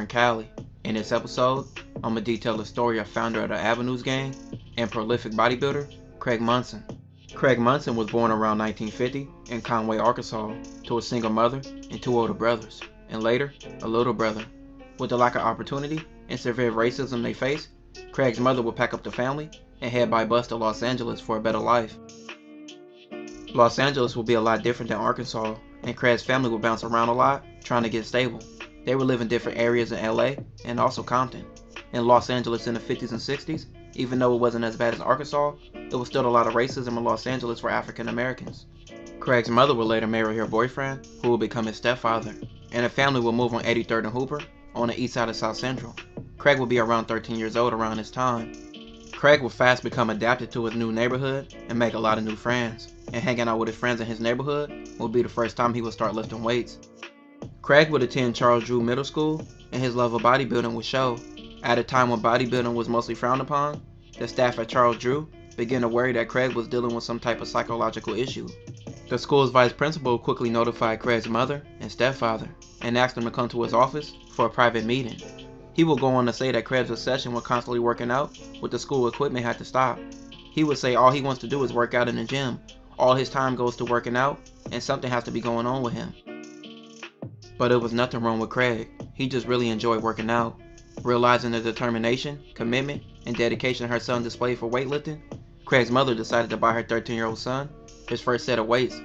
in Cali. In this episode, I'm going to detail the story of founder of the Avenues gang and prolific bodybuilder, Craig Monson. Craig Monson was born around 1950 in Conway, Arkansas, to a single mother and two older brothers, and later, a little brother. With the lack of opportunity and severe racism they faced, Craig's mother would pack up the family and head by bus to Los Angeles for a better life. Los Angeles would be a lot different than Arkansas, and Craig's family would bounce around a lot, trying to get stable. They would live in different areas in LA and also Compton. In Los Angeles in the 50s and 60s, even though it wasn't as bad as Arkansas, it was still a lot of racism in Los Angeles for African Americans. Craig's mother would later marry her boyfriend, who would become his stepfather, and the family would move on 83rd and Hooper, on the east side of South Central. Craig would be around 13 years old around this time. Craig would fast become adapted to his new neighborhood and make a lot of new friends, and hanging out with his friends in his neighborhood would be the first time he would start lifting weights. Craig would attend Charles Drew Middle School, and his love of bodybuilding would show. At a time when bodybuilding was mostly frowned upon, the staff at Charles Drew began to worry that Craig was dealing with some type of psychological issue. The school's vice principal quickly notified Craig's mother and stepfather and asked them to come to his office for a private meeting. He would go on to say that Craig's obsession with constantly working out with the school equipment had to stop. He would say all he wants to do is work out in the gym. All his time goes to working out, and something has to be going on with him. But it was nothing wrong with Craig. He just really enjoyed working out. Realizing the determination, commitment, and dedication her son displayed for weightlifting, Craig's mother decided to buy her 13-year-old son his first set of weights.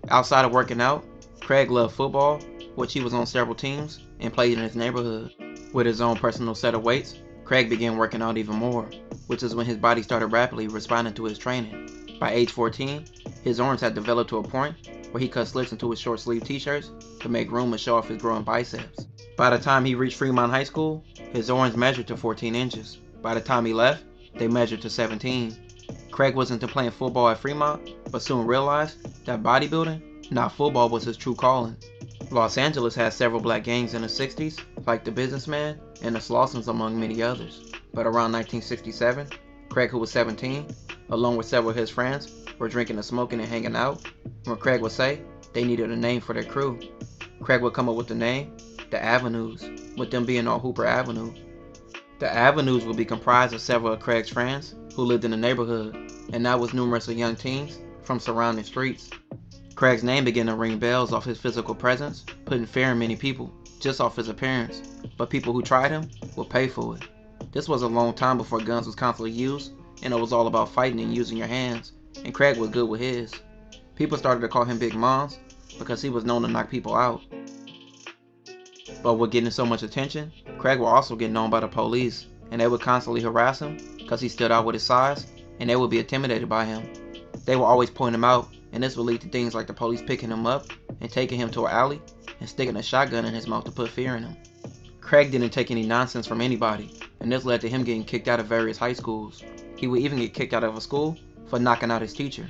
Outside of working out, Craig loved football, which he was on several teams, and played in his neighborhood. With his own personal set of weights, Craig began working out even more, which is when his body started rapidly responding to his training. By age 14, his arms had developed to a point where he cut slits into his short sleeve t-shirts to make room and show off his growing biceps. By the time he reached Fremont High School, his arms measured to 14 inches. By the time he left, they measured to 17. Craig wasn't into playing football at Fremont, but soon realized that bodybuilding, not football, was his true calling. Los Angeles had several black gangs in the 60s, like the Businessman and the Slawsons among many others. But around 1967, Craig, who was 17, along with several of his friends, were drinking and smoking and hanging out, when Craig would say they needed a name for their crew. Craig would come up with the name, the Avenues, with them being on Hooper Avenue. The Avenues would be comprised of several of Craig's friends who lived in the neighborhood, and that was numerous of young teens from surrounding streets. Craig's name began to ring bells off his physical presence, putting fear in many people, just off his appearance, but people who tried him would pay for it. This was a long time before guns was constantly used, and it was all about fighting and using your hands, and Craig was good with his. People started to call him Big Mons because he was known to knock people out. But with getting so much attention, Craig would also get known by the police, and they would constantly harass him because he stood out with his size, and they would be intimidated by him. They would always point him out, and this would lead to things like the police picking him up and taking him to an alley and sticking a shotgun in his mouth to put fear in him. Craig didn't take any nonsense from anybody, and this led to him getting kicked out of various high schools. He would even get kicked out of a school for knocking out his teacher.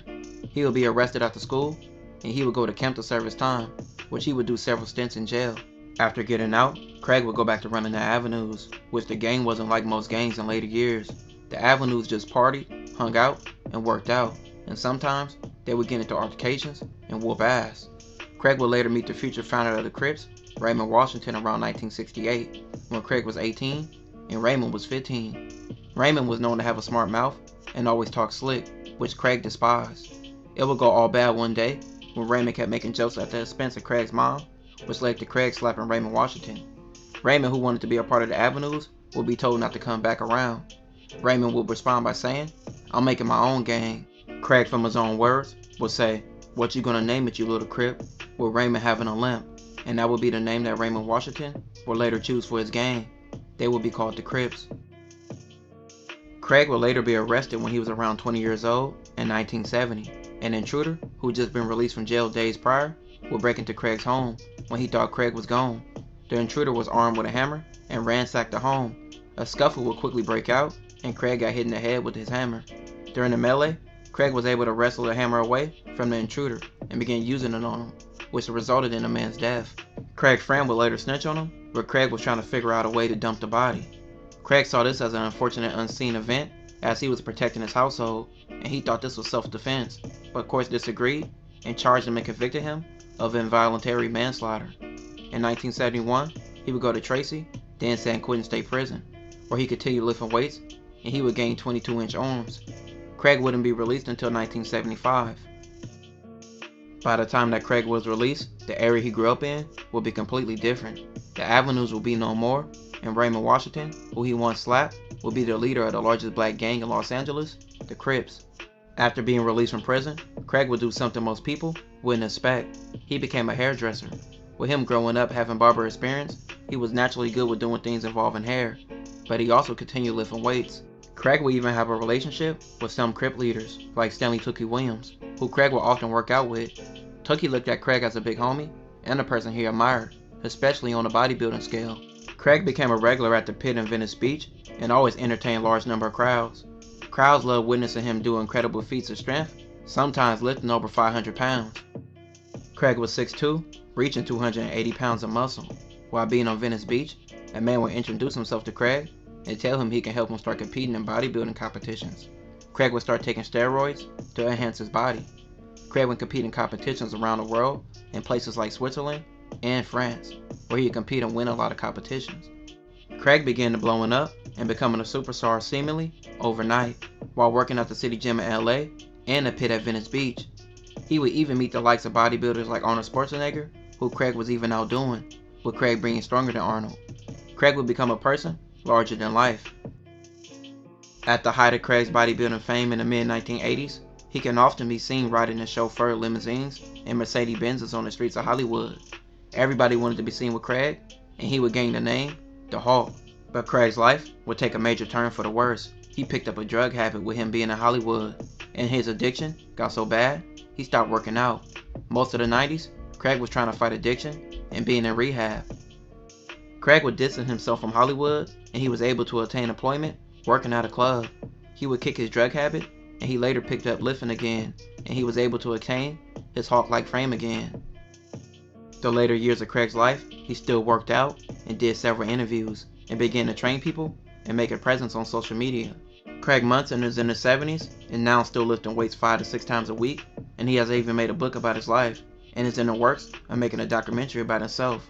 He would be arrested after school, and he would go to camp to serve his time, which he would do several stints in jail. After getting out, Craig would go back to running the Avenues, which the gang wasn't like most gangs in later years. The Avenues just partied, hung out, and worked out, and sometimes they would get into altercations and whoop ass. Craig would later meet the future founder of the Crips, Raymond Washington, around 1968, when Craig was 18 and Raymond was 15. Raymond was known to have a smart mouth and always talk slick, which Craig despised. It would go all bad one day when Raymond kept making jokes at the expense of Craig's mom, which led to Craig slapping Raymond Washington. Raymond, who wanted to be a part of the Avenues, would be told not to come back around. Raymond would respond by saying, "I'm making my own gang." Craig, from his own words, would say, "What you gonna name it, you little Crip?" with Raymond having a limp, and that would be the name that Raymond Washington would later choose for his gang. They would be called the Crips. Craig would later be arrested when he was around 20 years old in 1970. An intruder, who had just been released from jail days prior, would break into Craig's home when he thought Craig was gone. The intruder was armed with a hammer and ransacked the home. A scuffle would quickly break out, and Craig got hit in the head with his hammer. During the melee, Craig was able to wrestle the hammer away from the intruder and began using it on him, which resulted in the man's death. Craig's friend would later snitch on him, but Craig was trying to figure out a way to dump the body. Craig saw this as an unfortunate unseen event as he was protecting his household, and he thought this was self-defense, but courts disagreed and charged him and convicted him of involuntary manslaughter. In 1971, He would go to Tracy, then San Quentin State Prison, where he continued lifting weights, and he would gain 22-inch arms. Craig wouldn't be released until 1975. By the time that Craig was released, the area he grew up in would be completely different. The avenues would be no more, and Raymond Washington, who he once slapped, would be the leader of the largest black gang in Los Angeles, the Crips. After being released from prison, Craig would do something most people wouldn't expect. He became a hairdresser. With him growing up having barber experience, he was naturally good with doing things involving hair, but he also continued lifting weights. Craig would even have a relationship with some Crip leaders, like Stanley Tookie Williams, who Craig would often work out with. Tookie looked at Craig as a big homie and a person he admired, especially on a bodybuilding scale. Craig became a regular at the pit in Venice Beach and always entertained large number of crowds. Crowds loved witnessing him do incredible feats of strength, sometimes lifting over 500 pounds. Craig was 6'2", reaching 280 pounds of muscle. While being on Venice Beach, a man would introduce himself to Craig and tell him he can help him start competing in bodybuilding competitions. Craig would start taking steroids to enhance his body. Craig would compete in competitions around the world in places like Switzerland and France, where he would compete and win a lot of competitions. Craig began to blowing up and becoming a superstar seemingly overnight while working at the city gym in LA and the pit at Venice Beach. He would even meet the likes of bodybuilders like Arnold Schwarzenegger, who Craig was even outdoing, with Craig being stronger than Arnold. Craig would become a person larger than life. At the height of Craig's bodybuilding fame in the mid-1980s, he can often be seen riding in chauffeur limousines and Mercedes-Benzes on the streets of Hollywood. Everybody wanted to be seen with Craig, and he would gain the name, the Hulk. But Craig's life would take a major turn for the worse. He picked up a drug habit with him being in Hollywood, and his addiction got so bad, he stopped working out. Most of the 90s, Craig was trying to fight addiction and being in rehab. Craig would distance himself from Hollywood, and he was able to attain employment working at a club. He would kick his drug habit, and he later picked up lifting again, and he was able to attain his Hulk-like frame again. The later years of Craig's life, he still worked out and did several interviews and began to train people and make a presence on social media. Craig Monson is in his 70s and now still lifting weights 5 to 6 times a week, and he has even made a book about his life and is in the works of making a documentary about himself.